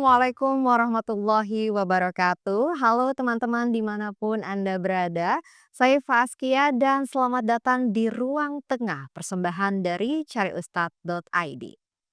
Assalamualaikum warahmatullahi wabarakatuh. Halo teman-teman dimanapun Anda berada. Saya Faskia dan selamat datang di Ruang Tengah persembahan dari cariustad.id.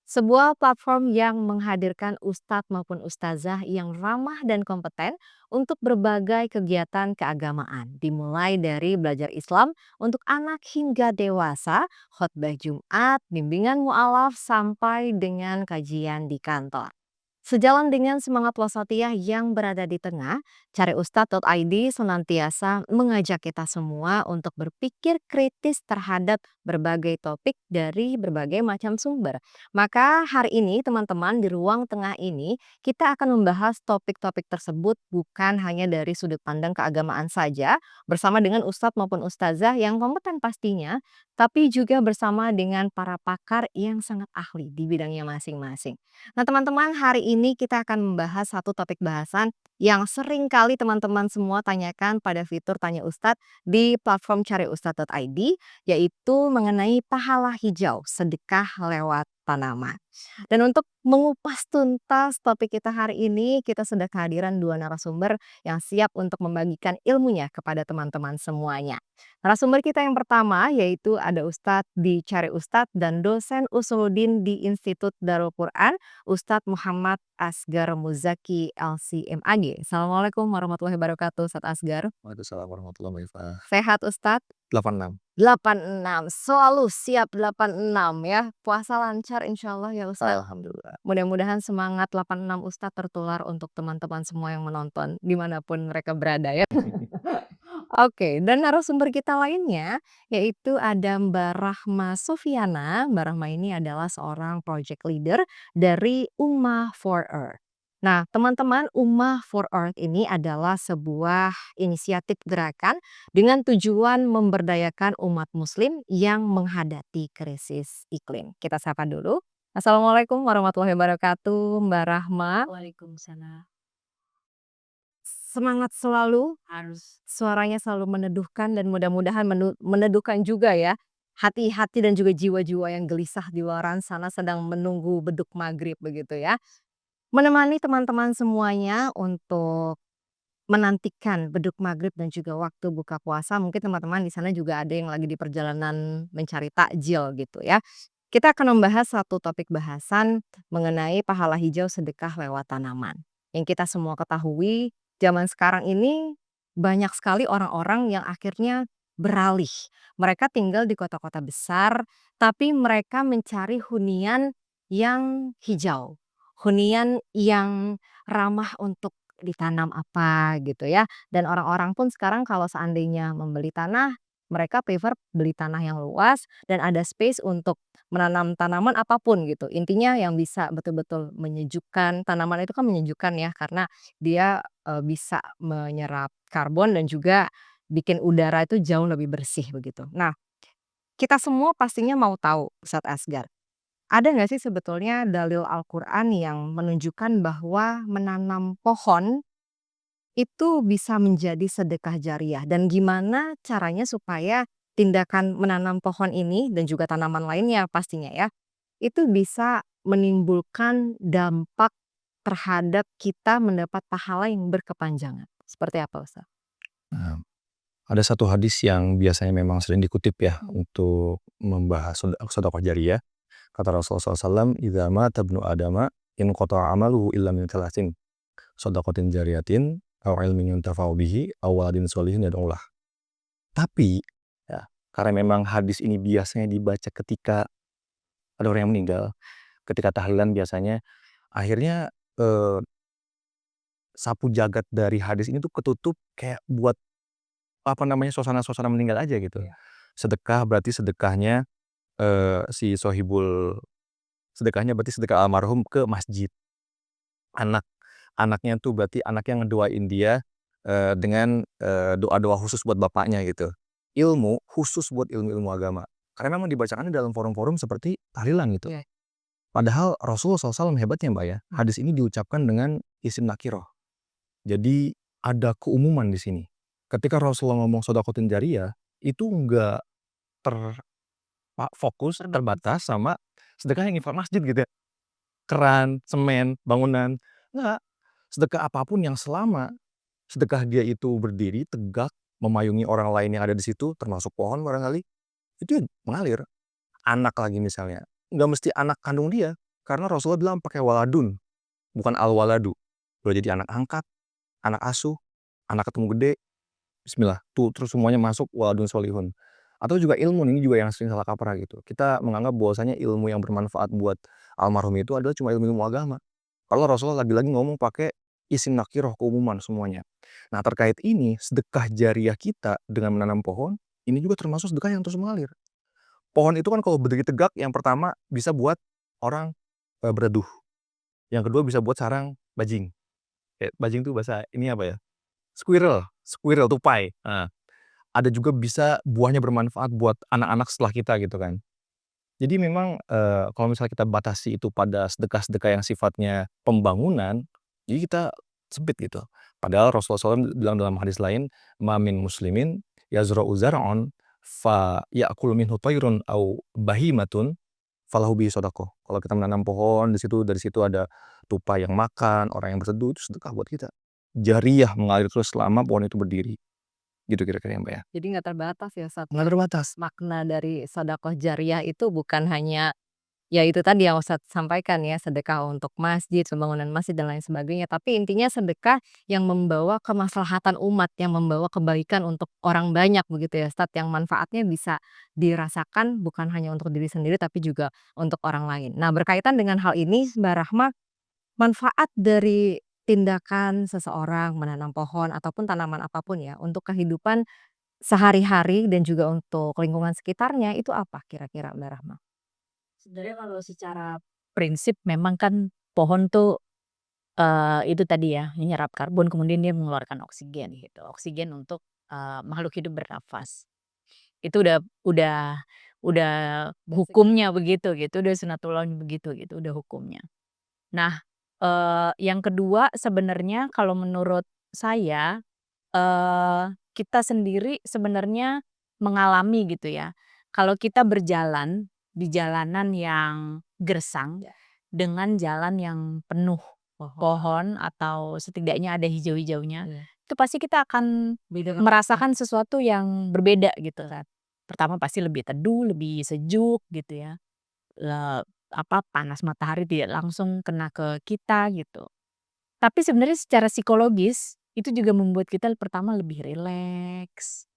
Sebuah platform yang menghadirkan ustadz maupun ustazah yang ramah dan kompeten untuk berbagai kegiatan keagamaan. Dimulai dari belajar Islam untuk anak hingga dewasa, khotbah Jumat, bimbingan mu'alaf sampai dengan kajian di kantor. Sejalan dengan semangat wasatiyah yang berada di tengah, cariustad.id senantiasa mengajak kita semua untuk berpikir kritis terhadap berbagai topik dari berbagai macam sumber. Maka hari ini teman-teman di ruang tengah ini kita akan membahas topik-topik tersebut bukan hanya dari sudut pandang keagamaan saja bersama dengan ustadz maupun ustazah yang kompeten pastinya, tapi juga bersama dengan para pakar yang sangat ahli di bidangnya masing-masing. Nah, teman-teman, hari ini kita akan membahas satu topik bahasan yang sering kali teman-teman semua tanyakan pada fitur Tanya Ustadz di platform cariustad.id, yaitu mengenai pahala hijau sedekah lewat tanaman. Dan untuk mengupas tuntas topik kita hari ini, kita sudah kehadiran dua narasumber yang siap untuk membagikan ilmunya kepada teman-teman semuanya. Narasumber kita yang pertama yaitu ada Ustadz di Cari Ustadz dan dosen Usuluddin di Institut Darul Quran, Ustadz Muhammad Asgar Muzaki LCMAG. Assalamualaikum warahmatullahi wabarakatuh, Ustadz Asgar. Waalaikumsalam warahmatullahi wabarakatuh. Sehat Ustadz? 86. 86, selalu siap 86 ya. Puasa lancar insya Allah ya Ustadz. Alhamdulillah. Mudah-mudahan semangat 86 Ustadz tertular untuk teman-teman semua yang menonton dimanapun mereka berada ya. Oke, dan narasumber kita lainnya yaitu ada Mbak Rahma Sufiana. Mbak Rahma ini adalah seorang project leader dari Ummah for Earth. Nah, teman-teman, Ummah for Earth ini adalah sebuah inisiatif gerakan dengan tujuan memberdayakan umat muslim yang menghadapi krisis iklim. Kita sapa dulu. Assalamualaikum warahmatullahi wabarakatuh, Mbak Rahma. Waalaikumsalam. Semangat selalu, Harus. suaranya selalu meneduhkan dan mudah-mudahan meneduhkan juga ya hati-hati dan juga jiwa-jiwa yang gelisah di luaran sana sedang menunggu beduk maghrib begitu ya. Menemani teman-teman semuanya untuk menantikan beduk maghrib dan juga waktu buka puasa. Mungkin teman-teman di sana juga ada yang lagi di perjalanan mencari takjil gitu ya. Kita akan membahas satu topik bahasan mengenai pahala hijau sedekah lewat tanaman. Yang kita semua ketahui, zaman sekarang ini banyak sekali orang-orang yang akhirnya beralih. Mereka tinggal di kota-kota besar, tapi mereka mencari hunian yang hijau. Hunian yang ramah untuk ditanam apa gitu ya. Dan orang-orang pun sekarang kalau seandainya membeli tanah, mereka prefer beli tanah yang luas dan ada space untuk menanam tanaman apapun gitu. Intinya yang bisa betul-betul menyejukkan, tanaman itu kan menyejukkan ya karena dia, bisa menyerap karbon dan juga bikin udara itu jauh lebih bersih begitu. Nah, kita semua pastinya mau tahu Ustadz Asgar, ada nggak sih sebetulnya dalil Al-Quran yang menunjukkan bahwa menanam pohon itu bisa menjadi sedekah jariah dan gimana caranya supaya tindakan menanam pohon ini dan juga tanaman lainnya pastinya ya, itu bisa menimbulkan dampak terhadap kita mendapat pahala yang berkepanjangan. Seperti apa Ustaz? Nah, ada satu hadis yang biasanya memang sering dikutip ya untuk membahas sedekah jariyah. Kata Rasulullah SAW, "Idza mata ibnu adama inqata'a amaluhu illa min thalathin, shadaqatin jariyatin aw ilmin yuntafa'u bihi aw waladin sholihin yad'u lah." Tapi ya, karena memang hadis ini biasanya dibaca ketika ada orang yang meninggal, ketika tahlilan biasanya, akhirnya sapu jagat dari hadis ini tuh ketutup kayak buat apa namanya, suasana-suasana meninggal aja gitu. Iya. Sedekah berarti sedekahnya, si sohibul sedekahnya berarti sedekah almarhum ke masjid. Anaknya tuh berarti anak yang ngedoain dia, dengan, doa-doa khusus buat bapaknya gitu. Ilmu khusus buat ilmu-ilmu agama. Karena memang dibacakannya dalam forum-forum seperti tahlilan gitu. Iya. Padahal Rasulullah SAW hebatnya Mbak ya, hadis ini diucapkan dengan isim nakirah. Jadi ada keumuman di sini. Ketika Rasulullah ngomong shadaqatin jariyah, itu enggak fokus, terbatas sama sedekah yang infak masjid gitu ya. Keran, semen, bangunan. Enggak, sedekah apapun yang selama sedekah dia itu berdiri tegak, memayungi orang lain yang ada di situ, termasuk pohon barangkali, itu ya mengalir. Anak lagi misalnya, nggak mesti anak kandung dia, karena Rasulullah bilang pakai waladun, bukan al-waladu. Boleh jadi anak angkat, anak asuh, anak ketemu gede, bismillah, tuh terus semuanya masuk waladun solihun. Atau juga ilmu, ini juga yang sering salah kaprah gitu. Kita menganggap bahwasanya ilmu yang bermanfaat buat almarhum itu adalah cuma ilmu-ilmu agama. Kalau Rasulullah lagi-lagi ngomong pakai isim nakiroh keumuman semuanya. Nah terkait ini, sedekah jariah kita dengan menanam pohon, ini juga termasuk sedekah yang terus mengalir. Pohon itu kan kalau berdiri tegak, yang pertama bisa buat orang berteduh. Yang kedua bisa buat sarang bajing. Bajing tuh bahasa ini apa ya? Squirrel, squirrel, tupai. Nah, ada juga bisa buahnya bermanfaat buat anak-anak setelah kita gitu kan. Jadi memang, kalau misalnya kita batasi itu pada sedekah-sedekah yang sifatnya pembangunan, jadi kita sempit gitu. Padahal Rasulullah SAW bilang dalam hadis lain, "Ma min muslimin yazra'u zar'an fa ya'kulu minhu thayrun aw bahimatun falahu bihi shadaqah." Kalau kita menanam pohon, dari situ ada tupai yang makan, orang yang berteduh, itu sedekah buat kita. Jariyah mengalir terus selama pohon itu berdiri. Gitu kira-kira ya, Mbak, ya. Jadi nggak terbatas ya Ustadz Nggak ya. terbatas. Makna dari sedekah jariah itu bukan hanya ya itu tadi yang Ustadz sampaikan ya, sedekah untuk masjid, pembangunan masjid dan lain sebagainya, tapi intinya sedekah yang membawa kemaslahatan umat, yang membawa kebaikan untuk orang banyak begitu ya Ustadz, yang manfaatnya bisa dirasakan bukan hanya untuk diri sendiri tapi juga untuk orang lain. Nah berkaitan dengan hal ini Mbak Rahma, manfaat dari tindakan seseorang menanam pohon ataupun tanaman apapun ya, untuk kehidupan sehari-hari dan juga untuk lingkungan sekitarnya itu apa kira-kira Mbak Rahma? Sebenarnya kalau secara prinsip memang kan pohon tuh, itu tadi ya, menyerap karbon kemudian dia mengeluarkan oksigen gitu, oksigen untuk, makhluk hidup bernafas. Itu udah hukumnya begitu gitu, udah sunatullahnya begitu gitu, udah hukumnya. Nah, yang kedua sebenarnya kalau menurut saya, kita sendiri sebenarnya mengalami gitu ya, kalau kita berjalan di jalanan yang gersang Ya. dengan jalan yang penuh Pohon. pohon atau setidaknya ada hijau-hijaunya, Iya. itu pasti kita akan Beda merasakan sesuatu yang berbeda gitu kan. Pertama pasti lebih teduh, lebih sejuk gitu ya, panas matahari tidak langsung kena ke kita gitu. Tapi sebenarnya secara psikologis, itu juga membuat kita pertama lebih rileks,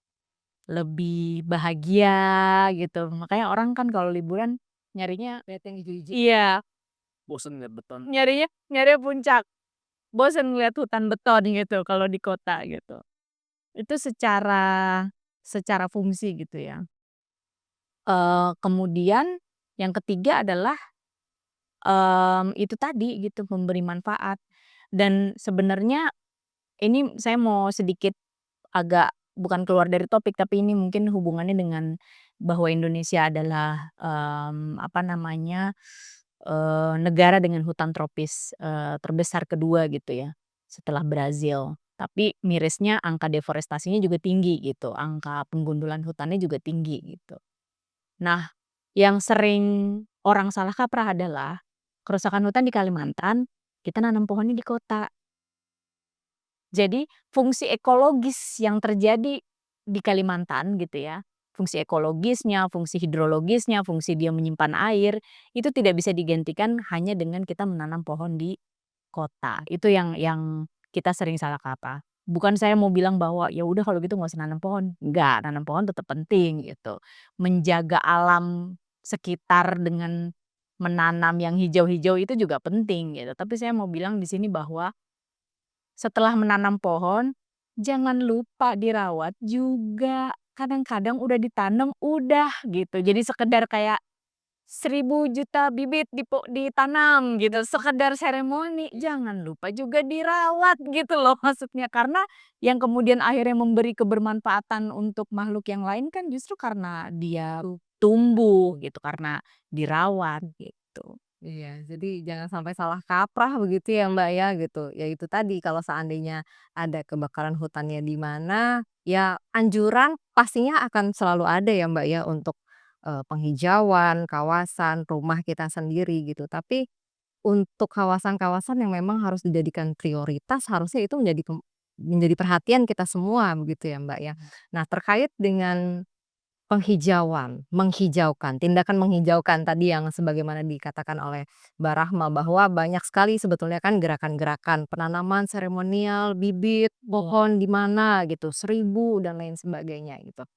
lebih bahagia gitu. Makanya orang kan kalau liburan nyarinya lihat yang hijau-hijau. iya, Bosen lihat beton. nyarinya puncak, bosen ngeliat hutan beton gitu kalau di kota gitu. Itu secara secara fungsi gitu ya. Kemudian yang ketiga adalah, itu tadi gitu memberi manfaat. Dan sebenarnya ini saya mau sedikit agak bukan keluar dari topik, tapi ini mungkin hubungannya dengan bahwa Indonesia adalah, negara dengan hutan tropis, terbesar kedua gitu ya, setelah Brazil. Tapi mirisnya angka deforestasinya juga tinggi gitu, angka penggundulan hutannya juga tinggi gitu. Nah, yang sering orang salah kaprah adalah kerusakan hutan di Kalimantan, kita nanam pohonnya di kota. Jadi fungsi ekologis yang terjadi di Kalimantan gitu ya, fungsi ekologisnya, fungsi hidrologisnya, fungsi dia menyimpan air, itu tidak bisa digantikan hanya dengan kita menanam pohon di kota. Itu yang kita sering salah kaprah. Bukan saya mau bilang bahwa, ya udah kalau gitu nggak usah nanam pohon, enggak, nanam pohon tetap penting gitu. Menjaga alam sekitar dengan menanam yang hijau-hijau itu juga penting gitu. Tapi saya mau bilang di sini bahwa setelah menanam pohon, jangan lupa dirawat juga. Kadang-kadang udah ditanam, udah gitu. Jadi sekedar kayak 1.000 juta bibit ditanam gitu, sekedar seremoni, jangan lupa juga dirawat gitu loh maksudnya. Karena yang kemudian akhirnya memberi kebermanfaatan untuk makhluk yang lain kan justru karena dia tumbuh gitu, karena dirawat gitu. Iya, jadi jangan sampai salah kaprah begitu ya Mbak ya gitu. Ya itu tadi kalau seandainya ada kebakaran hutannya di mana, ya anjuran pastinya akan selalu ada ya Mbak ya untuk penghijauan kawasan rumah kita sendiri gitu. Tapi untuk kawasan-kawasan yang memang harus dijadikan prioritas, harusnya itu menjadi perhatian kita semua begitu ya, Mbak, ya. Nah, terkait dengan penghijauan, menghijaukan, tindakan menghijaukan tadi yang sebagaimana dikatakan oleh Mbak Rahma bahwa banyak sekali sebetulnya kan gerakan-gerakan penanaman seremonial, bibit, pohon di mana gitu, 1.000 dan lain sebagainya gitu.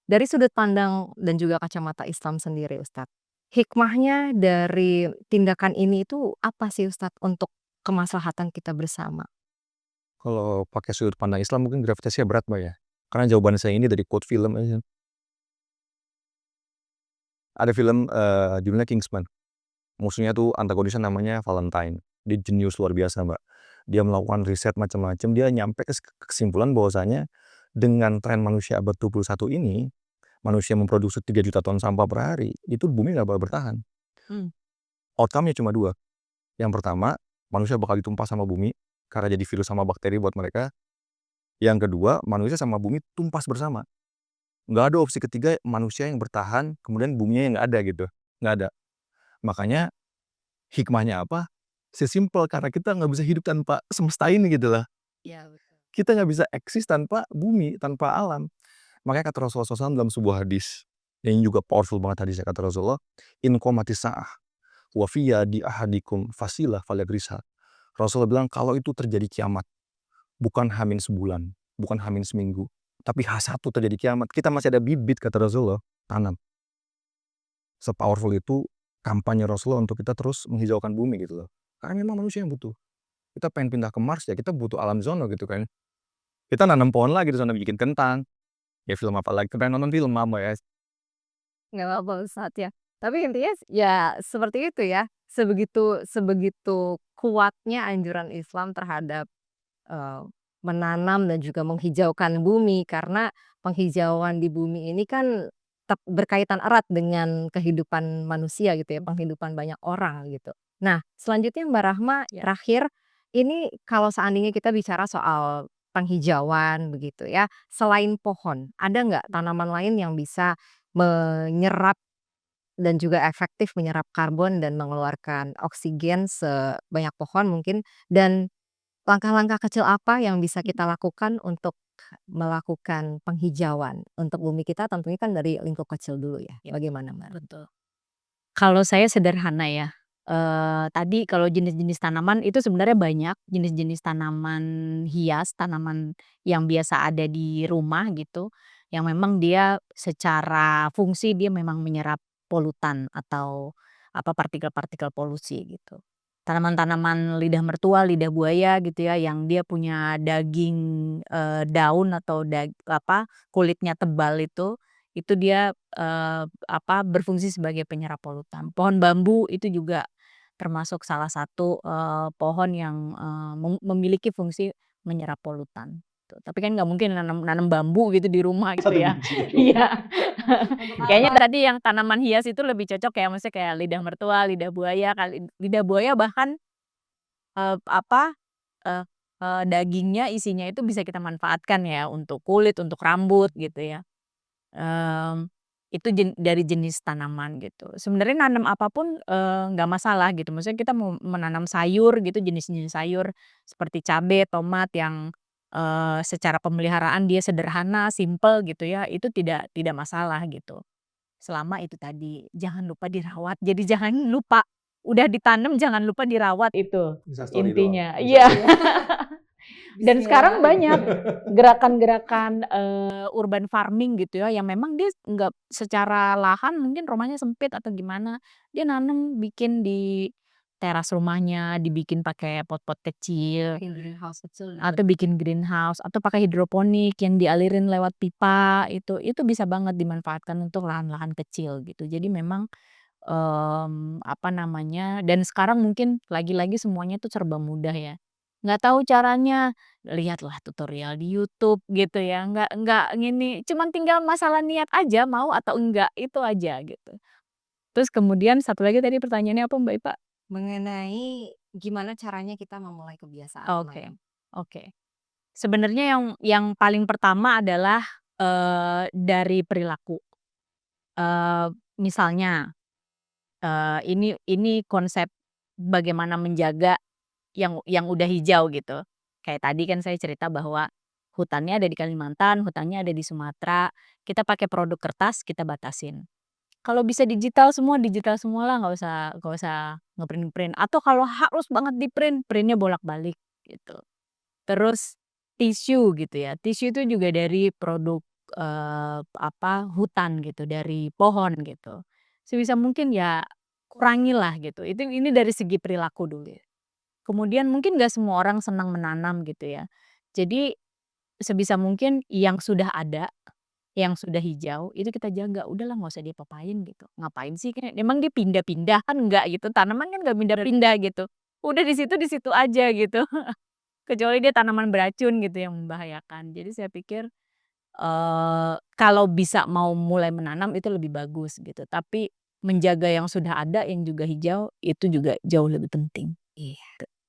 Dari sudut pandang dan juga kacamata Islam sendiri Ustadz, hikmahnya dari tindakan ini itu apa sih Ustadz untuk kemaslahatan kita bersama? Kalau pakai sudut pandang Islam mungkin gravitasinya berat, Mbak, ya. Karena jawaban saya ini dari quote film aja. Ada film, judulnya Kingsman. Musuhnya tuh antagonisnya namanya Valentine. Dia jenius luar biasa, Mbak. Dia melakukan riset macam-macam, dia nyampe ke kesimpulan bahwasanya dengan tren manusia abad 21 ini, manusia memproduksi 3 juta ton sampah per hari, itu bumi nggak bakal bertahan. Mmm. Outcome-nya cuma 2. Yang pertama, manusia bakal ditumpah sama bumi karena jadi virus sama bakteri buat mereka. Yang kedua, manusia sama bumi tumpas bersama. Nggak ada opsi ketiga manusia yang bertahan, kemudian buminya yang nggak ada gitu, nggak ada. Makanya hikmahnya apa? Sesimpel karena kita nggak bisa hidup tanpa semesta ini gitu lah. Iya betul. Kita nggak bisa eksis tanpa bumi, tanpa alam. Makanya kata Rasulullah SAW dalam sebuah hadis, yang juga powerful banget hadisnya kata Rasulullah, "In qomatis sa'ah, wa fiyya di ahadikum fasilah falyagrisha." Rasulullah bilang kalau itu terjadi kiamat, bukan H- sebulan, bukan H- seminggu, tapi H1 terjadi kiamat, kita masih ada bibit kata Rasulullah, tanam. Se-powerful itu kampanye Rasulullah untuk kita terus menghijaukan bumi gitu loh. Karena memang manusia yang butuh. Kita pengen pindah ke Mars ya kita butuh alam zono gitu kan. Kita nanam pohon lagi di sana bikin kentang. Ya film apa lagi, pengen nonton film apa ya. Nggak apa-apa Ustadz ya. Tapi intinya ya seperti itu ya, sebegitu sebegitu kuatnya anjuran Islam terhadap, eee, menanam dan juga menghijaukan bumi karena penghijauan di bumi ini kan berkaitan erat dengan kehidupan manusia gitu ya, penghidupan banyak orang gitu. Nah selanjutnya Mbak Rahma Ya. terakhir, ini kalau seandainya kita bicara soal penghijauan begitu ya, selain pohon ada nggak tanaman lain yang bisa menyerap dan juga efektif menyerap karbon dan mengeluarkan oksigen sebanyak pohon mungkin, dan langkah-langkah kecil apa yang bisa kita lakukan untuk melakukan penghijauan untuk bumi kita tentunya kan dari lingkup kecil dulu ya, Ya, bagaimana Mbak? betul. Kalau saya sederhana ya, tadi kalau jenis-jenis tanaman itu sebenarnya banyak, jenis-jenis tanaman hias, tanaman yang biasa ada di rumah gitu, yang memang dia secara fungsi dia memang menyerap polutan atau apa, partikel-partikel polusi gitu. Tanaman-tanaman lidah mertua, lidah buaya gitu ya, yang dia punya daging, daun atau apa, kulitnya tebal itu dia, apa, berfungsi sebagai penyerap polutan. Pohon bambu itu juga termasuk salah satu, pohon yang, memiliki fungsi menyerap polutan, tuh. Tapi kan nggak mungkin nanam nanam bambu gitu di rumah gitu Satu ya. biji di rumah. Iya. Untuk Kayaknya apa? tadi yang tanaman hias itu lebih cocok ya, maksudnya kayak lidah mertua, lidah buaya kali, lidah buaya bahkan, apa, eee dagingnya isinya itu bisa kita manfaatkan ya untuk kulit, untuk rambut gitu ya. Mmm, itu dari jenis tanaman gitu. Sebenarnya nanam apapun, nggak masalah gitu, maksudnya kita mau menanam sayur gitu, jenis-jenis sayur seperti cabe, tomat yang, secara pemeliharaan dia sederhana, simpel gitu ya, itu tidak tidak masalah gitu. Selama itu tadi, jangan lupa dirawat, jadi jangan lupa, udah ditanam jangan lupa dirawat itu Bisa story doang, intinya. bisa Iya. story. Dan sekarang Bismillah gitu. banyak gerakan-gerakan, urban farming gitu ya, yang memang dia nggak secara lahan mungkin rumahnya sempit atau gimana, dia nanam bikin di teras rumahnya, dibikin pakai pot-pot kecil, Bikin greenhouse kecil gitu. atau bikin greenhouse, atau pakai hidroponik yang dialirin lewat pipa, itu bisa banget dimanfaatkan untuk lahan-lahan kecil gitu. Jadi memang, apa namanya, dan sekarang mungkin lagi-lagi semuanya tuh serba mudah ya. Nggak tahu caranya, lihatlah tutorial di YouTube gitu ya, nggak ngini, cuman tinggal masalah niat aja mau atau enggak, itu aja gitu. Terus kemudian satu lagi tadi pertanyaannya apa Mbak Ipa? Mengenai gimana caranya kita memulai kebiasaan Oke, menanam. oke. Sebenarnya yang paling pertama adalah, dari perilaku. Misalnya, ini konsep bagaimana menjaga yang udah hijau gitu. Kayak tadi kan saya cerita bahwa hutannya ada di Kalimantan, hutannya ada di Sumatera, kita pakai produk kertas, kita batasin. Kalau bisa digital semua lah, nggak usah ngeprint-print, atau kalau harus banget di-print, print-nya bolak-balik gitu. Terus tisu gitu ya, tisu itu juga dari produk, hutan gitu, dari pohon gitu. Sebisa mungkin ya kurangilah gitu, ini dari segi perilaku dulu ya. Kemudian mungkin nggak semua orang senang menanam gitu ya. Jadi sebisa mungkin yang sudah ada, yang sudah hijau itu kita jaga, udahlah nggak usah diapa-apain gitu. Ngapain sih, kayak emang dia pindah-pindah? Kan enggak gitu, tanaman kan nggak pindah-pindah gitu. Udah di situ aja gitu. Kecuali dia tanaman beracun gitu yang membahayakan. Jadi saya pikir, kalau bisa mau mulai menanam itu lebih bagus gitu. Tapi menjaga yang sudah ada yang juga hijau itu juga jauh lebih penting. Iya,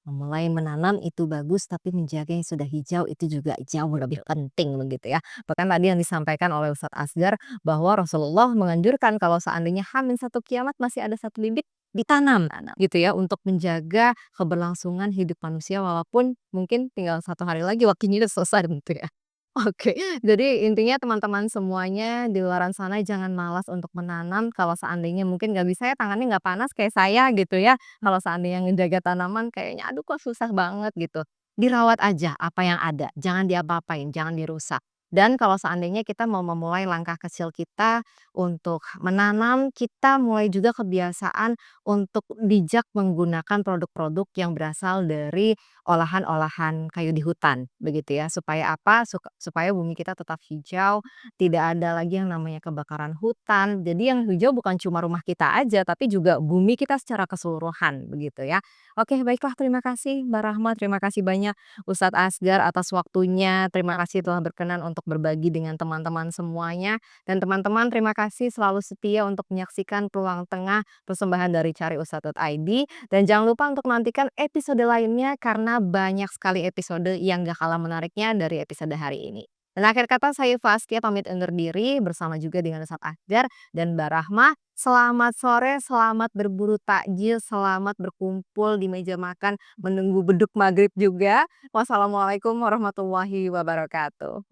memulai menanam itu bagus, tapi menjaga yang sudah hijau itu juga jauh lebih penting begitu ya. Bahkan tadi yang disampaikan oleh Ustadz Asgar bahwa Rasulullah menganjurkan kalau seandainya H-1 kiamat masih ada satu bibit ditanam gitu ya untuk menjaga keberlangsungan hidup manusia walaupun mungkin tinggal 1 hari lagi waktunya udah selesai gitu ya. Oke, jadi intinya teman-teman semuanya di luaran sana jangan malas untuk menanam kalau seandainya mungkin nggak bisa ya tangannya nggak panas kayak saya gitu ya. Kalau seandainya ngejaga tanaman kayaknya aduh kok susah banget gitu. Dirawat aja apa yang ada, jangan diapa-apain, jangan dirusak. Dan kalau seandainya kita mau memulai langkah kecil kita untuk menanam, kita mulai juga kebiasaan untuk bijak menggunakan produk-produk yang berasal dari olahan-olahan kayu di hutan begitu ya. Supaya apa? Supaya bumi kita tetap hijau, tidak ada lagi yang namanya kebakaran hutan. Jadi yang hijau bukan cuma rumah kita aja, tapi juga bumi kita secara keseluruhan begitu ya. Oke, baiklah terima kasih Mbak Rahma, terima kasih banyak Ustadz Asgar atas waktunya. Terima kasih telah berkenan untuk berbagi dengan teman-teman semuanya. Dan teman-teman terima kasih selalu setia untuk menyaksikan Peluang Tengah persembahan dari Cari Ustadz.id. Dan jangan lupa untuk nantikan episode lainnya karena banyak sekali episode yang gak kalah menariknya dari episode hari ini. Dan akhir kata saya Faskia pamit undur diri bersama juga dengan Ustadz Asgar dan Mbak Rahma. Selamat sore, selamat berburu takjil, selamat berkumpul di meja makan menunggu beduk maghrib juga. Wassalamualaikum warahmatullahi wabarakatuh.